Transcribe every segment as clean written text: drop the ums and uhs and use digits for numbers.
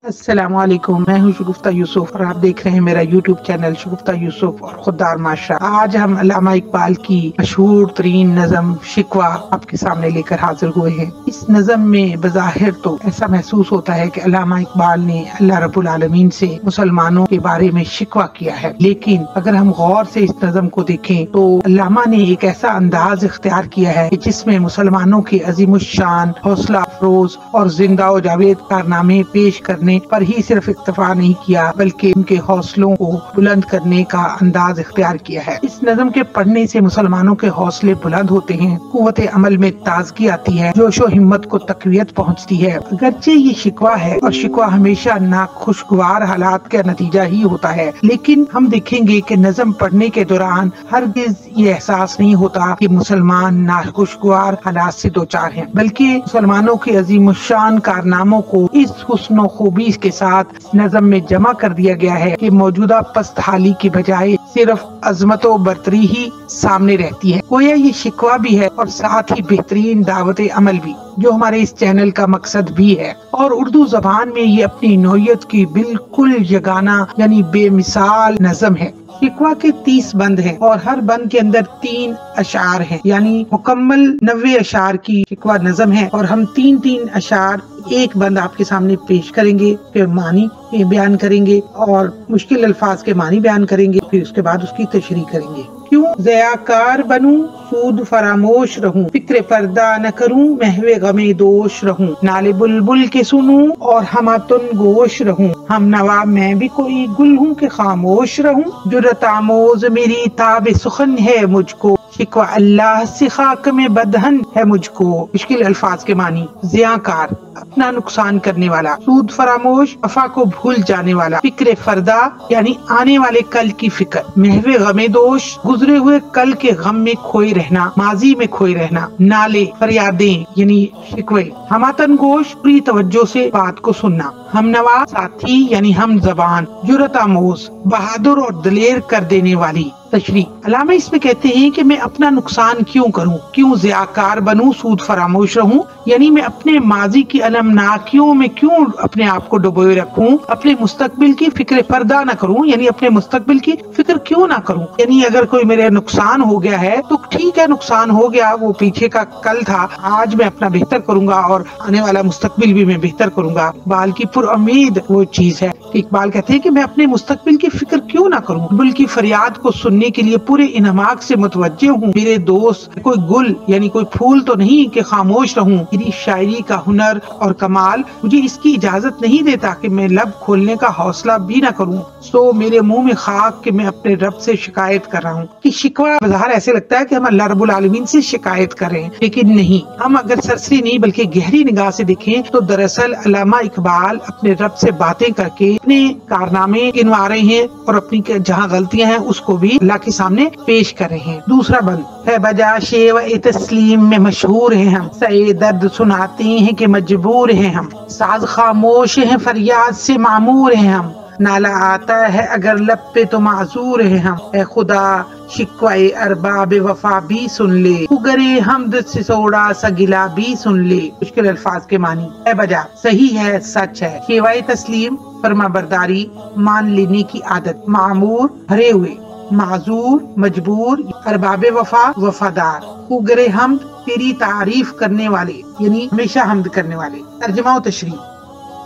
अस्सलाम वालेकुम, मैं हूँ शगुफ्ता यूसुफ और आप देख रहे हैं मेरा यूट्यूब चैनल शगुफ्ता यूसुफ और खुददार माशरा। आज हम अल्लामा इकबाल की मशहूर तरीन नज़म शिकवा आपके सामने लेकर हाजिर हुए हैं। इस नज़म में बज़ाहिर तो ऐसा महसूस होता है कि अल्लामा इकबाल ने अल्लाह रब्बुल आलमीन से मुसलमानों के बारे में शिकवा किया है, लेकिन अगर हम गौर से इस नज़म को देखें तो अल्लामा ने एक ऐसा अंदाज इख्तियार किया है कि जिसमें मुसलमानों के अजीमुश्शान, हौसला अफरोज और जिंदा व जावेद कारनामे पेश करने पर ही सिर्फ इक्तफा नहीं किया, बल्कि उनके हौसलों को बुलंद करने का अंदाज इख्तियार किया है। इस नज़म के पढ़ने से मुसलमानों के हौसले बुलंद होते हैं, कुव्वत अमल में ताजगी आती है, जोशो हिम्मत को तकवीयत पहुँचती है। अगरचे ये शिकवा है और शिकवा हमेशा नाखुशगवार हालात का नतीजा ही होता है, लेकिन हम देखेंगे कि नज़म पढ़ने के दौरान हरगिज ये एहसास नहीं होता कि मुसलमान नाखुशगवार हालात से दो चार हैं, बल्कि मुसलमानों के अजीमुश्शान कारनामों को इस हुस्न खूबी के साथ नज़म में जमा कर दिया गया है कि मौजूदा पस्त हाली की बजाय सिर्फ अजमतो बरतरी ही सामने रहती है। गोया ये शिकवा भी है और साथ ही बेहतरीन दावत अमल भी, जो हमारे इस चैनल का मकसद भी है। और उर्दू जबान में ये अपनी नौयत की बिल्कुल यगाना यानी बेमिसाल नज़म है। शिकवा के 30 बंद हैं और हर बंद के अंदर 3 अशार हैं, यानी मुकम्मल 90 अशार की शिकवा नज़म है। और हम 3-3 अशार एक बंद आपके सामने पेश करेंगे, फिर मानी बयान करेंगे और मुश्किल अल्फाज के मानी बयान करेंगे, फिर उसके बाद उसकी तशरीह करेंगे। क्यों ज़याकार बनूं, सूद फरामोश रहूं, फिक्र पर्दा न करूं, महवे गमे दोष रहूं, नाले बुलबुल के सुनूं और हमातुन गोश रहूं, हम नवा मैं भी कोई गुल हूँ कि खामोश रहूं, जुर्रत आमोज मेरी ताब सुखन है मुझको, शिकवा अल्लाह से खाक में बदहन है मुझको। मुश्किल अल्फाज के मानी, ज़ियाकार अपना नुकसान करने वाला, सूद फरामोश वफा को भूल जाने वाला, फिक्र फरदा यानी आने वाले कल की फिक्र, महवे गमे दोष गुजरे हुए कल के गम में खोए रहना, माजी में खोए रहना, नाले फरियादें यानी शिकवे, हमातन गोश पूरी तवज्जो से बात को सुनना, हम नवा साथी यानी हम जबान, जुर्रत आमोज बहादुर और दलेर कर देने वाली। तशरीह, अल्लामा इसमें कहते हैं कि मैं अपना नुकसान क्यों करूं, क्यों ज़ियाकार बनूं, सूद फरामोश रहूं, यानी मैं अपने माजी की अलमनाकियों में क्यों अपने आप को डुबोए रखूं, अपने मुस्तकबिल की फिक्र पर्दा न करूं, यानी अपने मुस्तकबिल की फिक्र क्यों ना करूं। यानी अगर कोई मेरे नुकसान हो गया है तो ठीक है, नुकसान हो गया, वो पीछे का कल था, आज मैं अपना बेहतर करूंगा और आने वाला मुस्तकबिल भी मैं बेहतर करूंगा। इकबाल की पुरुम्मीद वो चीज है। इकबाल कहते हैं कि मैं अपने मुस्तकबिल की फिक्र क्यों ना करूं, बुलबुल की फरियाद को सुनने के लिए पूरे इनमाक से मुतवज्जे हूँ, मेरे दोस्त कोई गुल यानी कोई फूल तो नहीं कि खामोश रहूं, मेरी शायरी का हुनर और कमाल मुझे इसकी इजाजत नहीं देता कि मैं लब खोलने का हौसला भी ना करूं, सो मेरे मुंह में खाक कि मैं अपने रब से शिकायत कर रहा हूँ। कि शिकवा बाहर ऐसे लगता है कि हम अल्लाह रब्बुल आलमीन से शिकायत कर रहे हैं, लेकिन नहीं, हम अगर सरसरी नहीं बल्कि गहरी निगाह से देखें तो दरअसल अल्लामा इकबाल अपने रब से बातें करके अपने कारनामे गिनवा रहे हैं और अपनी जहाँ गलतियाँ हैं उसको भी अल्लाह के सामने पेश कर रहे हैं। दूसरा बंद है, बजा शेव तस्लीम में मशहूर है हम, सए दर्द सुनाते हैं कि मजबूर है हम, साज खामोश है फरियाद से मामूर है हम, नाला आता है अगर लब पे तो माजूर है हम, ए खुदा शिकवाए अरबाब वफा भी सुन ले, उगरे हमद से सोड़ा सा गिला भी सुन ले। मुश्किल अल्फाज के मानी, है बजा सही है, सच है, शेवाए तस्लीम फरमा बरदारी, मान लेने की आदत, मामूर भरे हुए, माजूर मजबूर, अरबाबे वफा वफादार, उगरे हमद तेरी तारीफ करने वाले यानी हमेशा हमद करने वाले। तर्जुमा व तशरीह,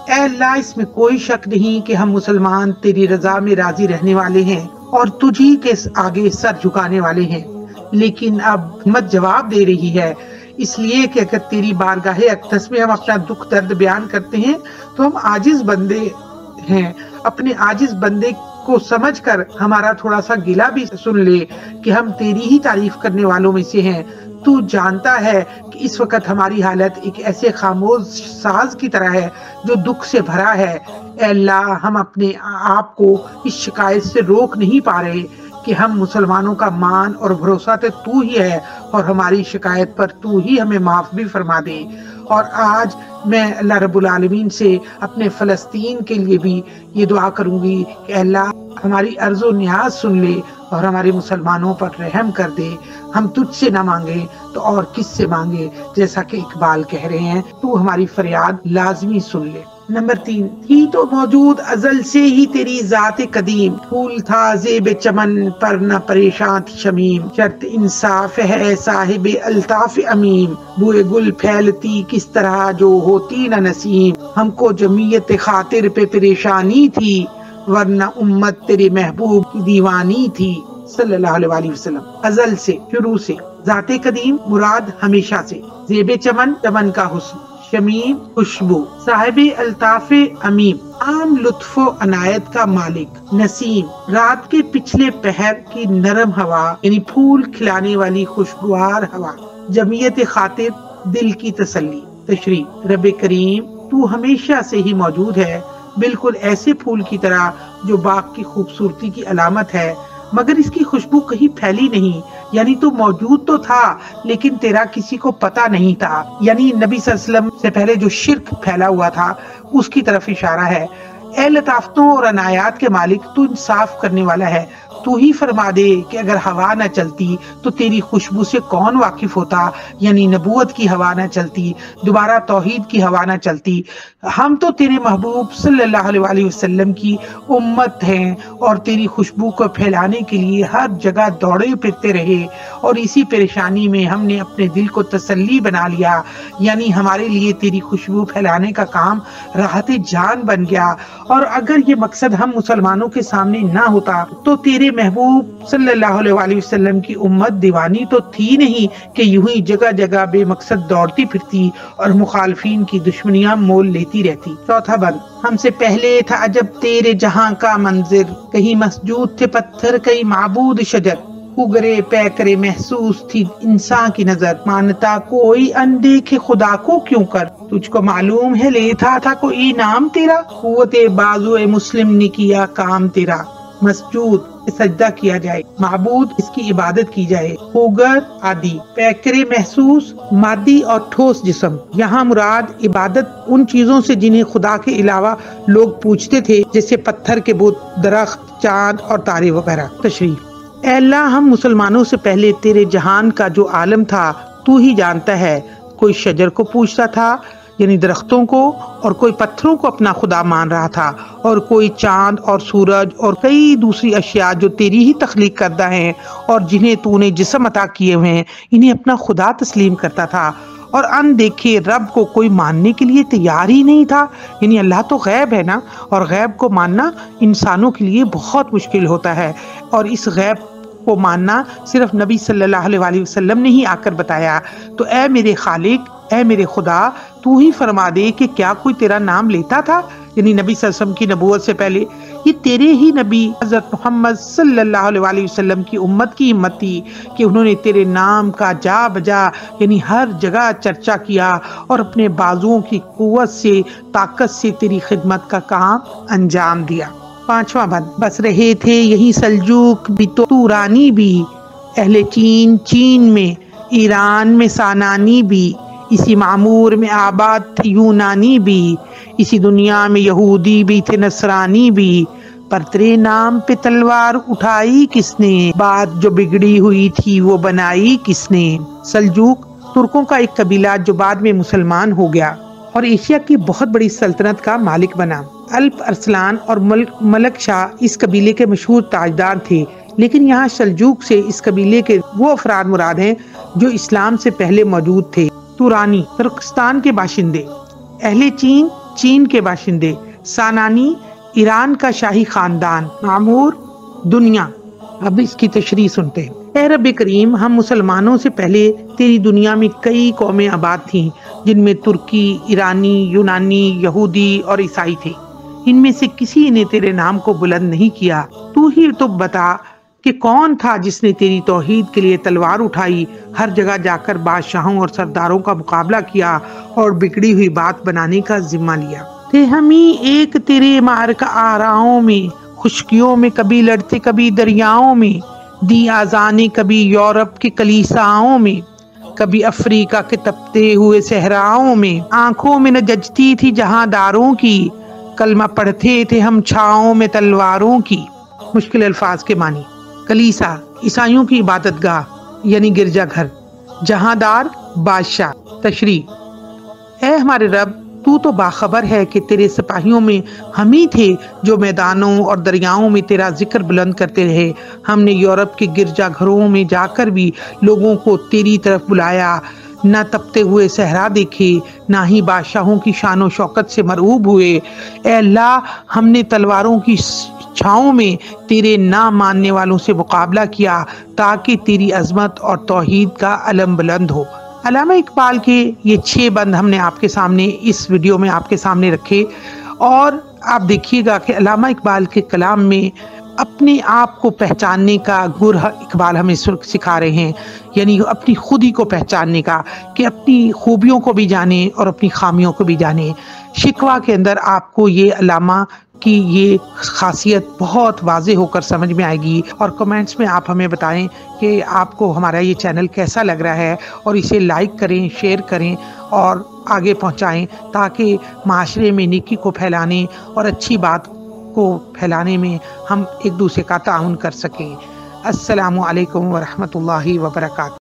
ऐ अल्लाह इसमें कोई शक नहीं कि हम मुसलमान तेरी रजा में राजी रहने वाले हैं और तुझी के आगे सर झुकाने वाले हैं, लेकिन अब हिम्मत जवाब दे रही है, इसलिए कि अगर तेरी बारगाहे अक़दस में हम अपना दुख दर्द बयान करते हैं तो हम आजिज बंदे हैं, अपने आजिज बंदे को समझकर हमारा थोड़ा सा गिला भी सुन ले कि हम तेरी ही तारीफ करने वालों में से हैं। तू जानता है कि इस वक्त हमारी हालत एक ऐसे खामोश साज की तरह है जो दुख से भरा है। ऐ अल्लाह, हम अपने आप को इस शिकायत से रोक नहीं पा रहे कि हम मुसलमानों का मान और भरोसा तो तू ही है और हमारी शिकायत पर तू ही हमें माफ भी फरमा दे। और आज मैं अल्लाह रब्बुल आलमीन से अपने फ़लस्तीन के लिए भी ये दुआ करूंगी कि अल्लाह हमारी अर्ज़ो नियाज सुन ले और हमारे मुसलमानों पर रहम कर दे। हम तुझसे न मांगे तो और किससे मांगे, जैसा कि इकबाल कह रहे हैं, तू हमारी फरियाद लाजमी सुन ले। نمبر 3، تھی تو موجود ازل سے ہی تیری ذات قدیم، پھول تھا زیب چمن پر نہ پریشان تھی شمیم، شرط انصاف ہے صاحب الطاف امیم، بوئے گل پھیلتی کس طرح جو ہوتی نہ نسیم، ہم کو جمعیت خاطر پہ پریشانی تھی، ورنہ امت تیرے محبوب کی دیوانی تھی صلی اللہ علیہ وآلہ وسلم۔ ازل سے، شروع سے، ذات قدیم مراد ہمیشہ سے، زیب چمن چمن کا حسن، شمیم خوشبو، صاحب الطاف امیم عام لطف و عنایت کا مالک، نسیم رات کے پچھلے پہر کی نرم ہوا یعنی پھول کھلانے والی خوشگوار ہوا، جمعیت خاطر دل کی تسلی۔ تشریح، رب کریم تو ہمیشہ سے ہی موجود ہے، بالکل ایسے پھول کی طرح جو باغ کی خوبصورتی کی علامت ہے، مگر اس کی خوشبو کہیں پھیلی نہیں، یعنی تو موجود تو تھا لیکن تیرا کسی کو پتا نہیں تھا، یعنی نبی صلی اللہ علیہ وسلم سے پہلے جو شرک پھیلا ہوا تھا اس کی طرف اشارہ ہے۔ اے لطافتوں اور عنایات کے مالک، تو انصاف کرنے والا ہے، تو ہی فرما دے کہ اگر ہوا نہ چلتی تو تیری خوشبو سے کون واقف ہوتا، یعنی نبوت کی ہوا نہ چلتی، دوبارہ توحید کی ہوا نہ چلتی۔ ہم تو تیرے محبوب صلی اللہ علیہ وآلہ وسلم کی امت ہیں اور تیری خوشبو کو پھیلانے کے لیے ہر جگہ دوڑے پھرتے رہے، اور اسی پریشانی میں ہم نے اپنے دل کو تسلی بنا لیا، یعنی ہمارے لیے تیری خوشبو پھیلانے کا کام راحت جان بن گیا۔ اور اگر یہ مقصد ہم مسلمانوں کے سامنے نہ ہوتا تو تیرے محبوب صلی اللہ علیہ وآلہ وسلم کی امت دیوانی تو تھی نہیں کہ یوں ہی جگہ جگہ بے مقصد دوڑتی پھرتی اور مخالفین کی دشمنیاں مول لیتی رہتی۔ چوتھا بند، ہم سے پہلے تھا عجب تیرے جہاں کا منظر، کہیں مسجود تھے پتھر کہیں معبود شجر، اگرے پیکرے محسوس تھی انسان کی نظر، مانتا کوئی اندیکھے خدا کو کیوں کر، تجھ کو معلوم ہے لیتا تھا کوئی نام تیرا، قوت بازو مسلم نے کیا کام تیرا، مسجود سجدہ کیا جائے، معبود اس کی عبادت کی جائے، ہوگر آدی، پیکرے محسوس مادی اور ٹھوس جسم، یہاں مراد عبادت ان چیزوں سے جنہیں خدا کے علاوہ لوگ پوجتے تھے، جیسے پتھر کے بت، درخت، چاند اور تارے وغیرہ۔ تشریح، اے اللہ ہم مسلمانوں سے پہلے تیرے جہان کا جو عالم تھا تو ہی جانتا ہے، کوئی شجر کو پوجتا تھا یعنی درختوں کو، اور کوئی پتھروں کو اپنا خدا مان رہا تھا، اور کوئی چاند اور سورج اور کئی دوسری اشیاء جو تیری ہی تخلیق کردہ ہیں اور جنہیں تو نے جسم عطا کیے ہوئے ہیں، انہیں اپنا خدا تسلیم کرتا تھا، اور ان دیکھے رب کو کوئی ماننے کے لیے تیار ہی نہیں تھا، یعنی اللہ تو غیب ہے نا، اور غیب کو ماننا انسانوں کے لیے بہت مشکل ہوتا ہے، اور اس غیب کو ماننا صرف نبی صلی اللہ علیہ وآلہ وسلم نے ہی آ کر بتایا۔ تو اے میرے خالق، اے میرے خدا، تو ہی فرما دے کہ کیا کوئی تیرا نام لیتا تھا، یعنی نبی صلی اللہ علیہ وسلم کی نبوت سے پہلے یہ تیرے ہی نبی حضرت محمد صلی اللہ علیہ وآلہ وسلم کی امت کی ہمت تھی کہ انہوں نے تیرے نام کا جا بجا یعنی ہر جگہ چرچا کیا اور اپنے بازوؤں کی قوت سے، طاقت سے تیری خدمت کا کام انجام دیا۔ پانچواں بند، بس رہے تھے یہی سلجوق بھی تو تورانی بھی، اہل چین چین میں، ایران میں سانانی بھی، اسی معمور میں آباد تھے یونانی بھی، اسی دنیا میں یہودی بھی تھے نصرانی بھی، پر تیرے نام پہ تلوار اٹھائی کس نے، بات جو بگڑی ہوئی تھی وہ بنائی کس نے۔ سلجوق ترکوں کا ایک قبیلہ جو بعد میں مسلمان ہو گیا اور ایشیا کی بہت بڑی سلطنت کا مالک بنا۔ الپ ارسلان اور ملک شاہ اس قبیلے کے مشہور تاجدار تھے، لیکن یہاں سلجوق سے اس قبیلے کے وہ افراد مراد ہیں جو اسلام سے پہلے موجود تھے۔ تورانی ترکستان کے باشندے، اہل چین چین کے باشندے، سانانی ایران کا شاہی خاندان، معمور دنیا۔ اب اس کی تشریح سنتے ہیں۔ اے رب کریم، ہم مسلمانوں سے پہلے تیری دنیا میں کئی قومیں آباد تھیں جن میں ترکی، ایرانی، یونانی، یہودی اور عیسائی تھے، ان میں سے کسی نے تیرے نام کو بلند نہیں کیا۔ تو ہی تو بتا کہ کون تھا جس نے تیری توحید کے لیے تلوار اٹھائی، ہر جگہ جا کر بادشاہوں اور سرداروں کا مقابلہ کیا اور بگڑی ہوئی بات بنانے کا ذمہ لیا۔ تھے ہم ہی ایک تیرے معرکہ آراؤں میں، خشکیوں میں کبھی لڑتے کبھی دریاؤں میں، دی آزانے کبھی یورپ کے کلیساؤں میں، کبھی افریقہ کے تپتے ہوئے صحراؤں میں، آنکھوں میں نہ ججتی تھی جہاں داروں کی، کلمہ پڑھتے تھے ہم چھاؤں میں تلواروں کی۔ مشکل الفاظ کے معنی۔ کلیسا عیسائیوں کی عبادت گاہ یعنی گرجا گھر، جہاں دار بادشاہ۔ تشریح، اے ہمارے رب، تو बाखबर है कि तेरे सिपाहियों में हम ही थे जो मैदानों और दरियाओं में तेरा जिक्र बुलंद करते रहे। हमने यूरोप के गिरजाघरों में जाकर भी लोगों को तेरी तरफ बुलाया, न तपते हुए सहरा देखे, ना ही बादशाहों की शान व शौकत से मरऊब हुए। ए अल्लाह, हमने तलवारों की छाँव में तेरे ना मानने वालों से मुकाबला किया ताकि तेरी अजमत और तौहीद का अलम बुलंद हो। अल्लामा इकबाल के ये 6 बंद हमने आपके सामने इस वीडियो में आपके सामने रखे, और आप देखिएगा कि अल्लामा इकबाल के कलाम में अपने आप को पहचानने का गुर इकबाल हमें सिखा रहे हैं, यानी अपनी खुद ही को पहचानने का, कि अपनी खूबियों को भी जाने और अपनी खामियों को भी जाने। शिकवा के अंदर आपको ये अल्लामा की ये खासियत बहुत वाज़े होकर समझ में आएगी। और कमेंट्स में आप हमें बताएं कि आपको हमारा ये चैनल कैसा लग रहा है, और इसे लाइक करें, शेयर करें और आगे पहुंचाएं, ताकि माशरे में नेकी को फैलाने और अच्छी बात को फैलाने में हम एक दूसरे का ताउन कर सकें। अस्सलामु अलैकुम व रहमतुल्लाहि व बरकातहू।